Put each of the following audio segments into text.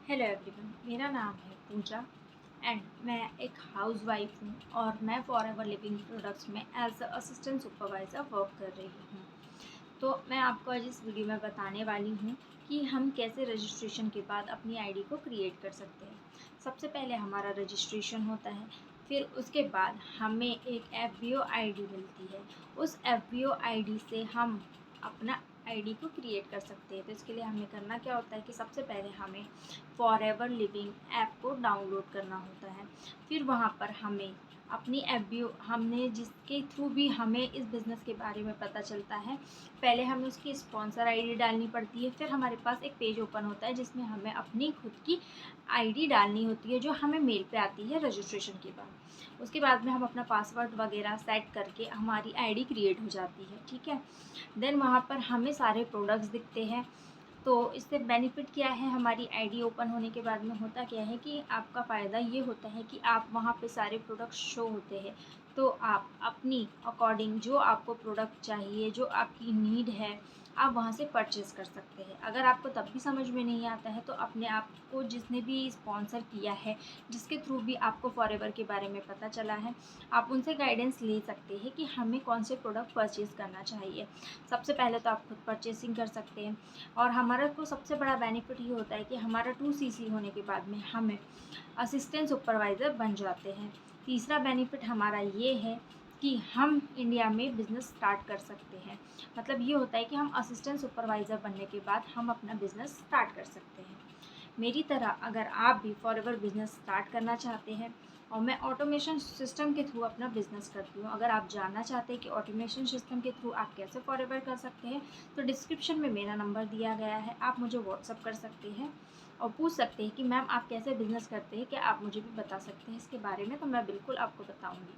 Hello everyone, मेरा नाम है पूजा एंड मैं एक हाउसवाइफ हूँ और मैं फॉरएवर लिविंग प्रोडक्ट्स में as a assistant supervisor work कर रही हूँ। तो मैं आपको आज इस वीडियो में बताने वाली हूँ कि हम कैसे रजिस्ट्रेशन के बाद अपनी आईडी को क्रिएट कर सकते हैं। सबसे पहले हमारा रजिस्ट्रेशन होता है, फिर उसके बाद हमें एक एफबीओ आईडी मिलती है। उस एफबीओ आईडी से हम अपना आईडी को क्रिएट कर सकते हैं। तो इसके लिए हमें करना क्या होता है कि सबसे पहले हमें फॉरएवर लिविंग ऐप को डाउनलोड करना होता है। फिर वहाँ पर हमें अपनी एफबीओ हमने जिसके थ्रू भी हमें इस बिज़नेस के बारे में पता चलता है, पहले हमें उसकी स्पॉन्सर आईडी डालनी पड़ती है। फिर हमारे पास एक पेज ओपन होता है जिसमें हमें अपनी खुद की आईडी डालनी होती है, जो हमें मेल पे आती है रजिस्ट्रेशन के बाद। उसके बाद में हम अपना पासवर्ड वगैरह सेट करके हमारी आईडी क्रिएट हो जाती है, ठीक है। देन वहाँ पर हमें सारे प्रोडक्ट्स दिखते हैं। तो इससे बेनिफिट क्या है, हमारी आईडी ओपन होने के बाद में होता क्या है कि आपका फ़ायदा ये होता है कि आप वहाँ पे सारे प्रोडक्ट्स शो होते हैं। तो आप अपनी अकॉर्डिंग जो आपको प्रोडक्ट चाहिए, जो आपकी नीड है, आप वहाँ से परचेज़ कर सकते हैं। अगर आपको तब भी समझ में नहीं आता है तो अपने आप को जिसने भी स्पॉन्सर किया है, जिसके थ्रू भी आपको फॉरएवर के बारे में पता चला है, आप उनसे गाइडेंस ले सकते हैं कि हमें कौन से प्रोडक्ट परचेज़ करना चाहिए। सबसे पहले तो आप खुद परचेसिंग कर सकते हैं और हमारा को सबसे बड़ा बेनिफिट ये होता है कि हमारा 2CC होने के बाद में हमें असिस्टेंट सुपरवाइज़र बन जाते हैं। तीसरा बेनिफिट हमारा ये है कि हम इंडिया में बिज़नेस स्टार्ट कर सकते हैं। मतलब ये होता है कि हम असिस्टेंट सुपरवाइज़र बनने के बाद हम अपना बिज़नेस स्टार्ट कर सकते हैं। मेरी तरह अगर आप भी फॉरएवर बिज़नेस स्टार्ट करना चाहते हैं, और मैं ऑटोमेशन सिस्टम के थ्रू अपना बिज़नेस करती हूँ, अगर आप जानना चाहते हैं कि ऑटोमेशन सिस्टम के थ्रू आप कैसे फॉरएवर कर सकते हैं, तो डिस्क्रिप्शन में मेरा नंबर दिया गया है, आप मुझे व्हाट्सअप कर सकते हैं और पूछ सकते हैं कि मैम आप कैसे बिज़नेस करते हैं, क्या आप मुझे भी बता सकते हैं इसके बारे में, तो मैं बिल्कुल आपको बताऊँगी।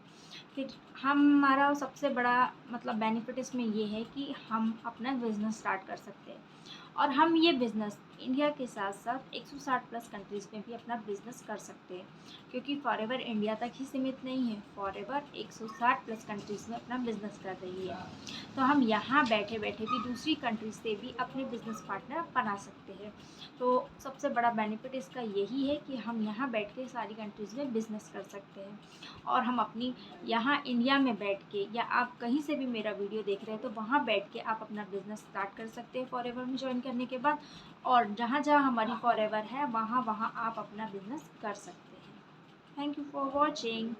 फिर हमारा सबसे बड़ा मतलब बेनिफिट इसमें ये है कि हम अपना बिज़नेस स्टार्ट कर सकते हैं और हम ये बिज़नेस इंडिया के साथ साथ 160 प्लस कंट्रीज़ में भी अपना बिज़नेस कर सकते हैं, क्योंकि फॉरएवर इंडिया तक ही सीमित नहीं है, फॉरएवर 160 प्लस कंट्रीज़ में अपना बिज़नेस कर रही है। तो हम यहाँ बैठे बैठे भी दूसरी कंट्रीज से भी अपने बिज़नेस पार्टनर बना सकते हैं। तो सबसे बड़ा बेनिफिट इसका यही है कि हम यहाँ बैठ के सारी कंट्रीज़ में बिज़नेस कर सकते हैं और हम अपनी यहाँ इंडिया में बैठ के, या आप कहीं से भी मेरा वीडियो देख रहे हैं तो वहाँ बैठ के आप अपना बिज़नेस स्टार्ट कर सकते हैं फॉरएवर में ज्वाइन करने के बाद, और जहाँ जहाँ हमारी फॉरएवर है वहाँ वहाँ आप अपना बिज़नेस कर सकते हैं। Thank you for watching.